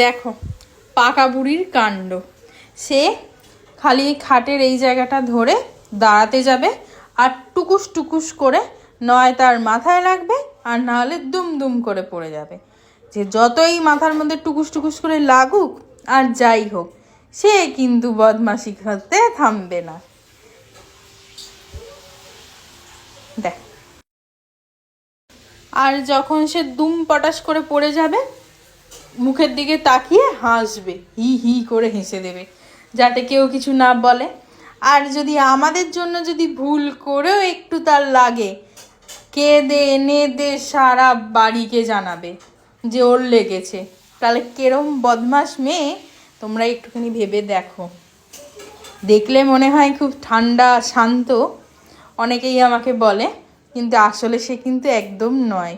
দেখো পাকা বুড়ির কাণ্ড। সে খালি খাটের এই জায়গাটা ধরে দাঁড়াতে যাবে আর টুকুস টুকুস করে নয় তার মাথায় লাগবে আর না হলে দুম দুম করে পড়ে যাবে। যে যতই মাথার মধ্যে টুকুস টুকুস করে লাগুক আর যাই হোক, সে কিন্তু বদমাশি করতে থামবে না। দেখ, আর যখন সে দুম পটাশ করে পড়ে যাবে, মুখের দিকে তাকিয়ে হাসবে, হি হি করে হেসে দেবে, যাতে কেউ কিছু না বলে। আর যদি আমাদের জন্য যদি ভুল করেও একটু তার লাগে, কেঁদে নেদে সারা বাড়িকে জানাবে যে ওর লেগেছে। তাহলে কেরম বদমাস মেয়ে তোমরা একটুখানি ভেবে দেখো। দেখলে মনে হয় খুব ঠান্ডা শান্ত, অনেকেই আমাকে বলে, কিন্তু আসলে সে কিন্তু একদম নয়।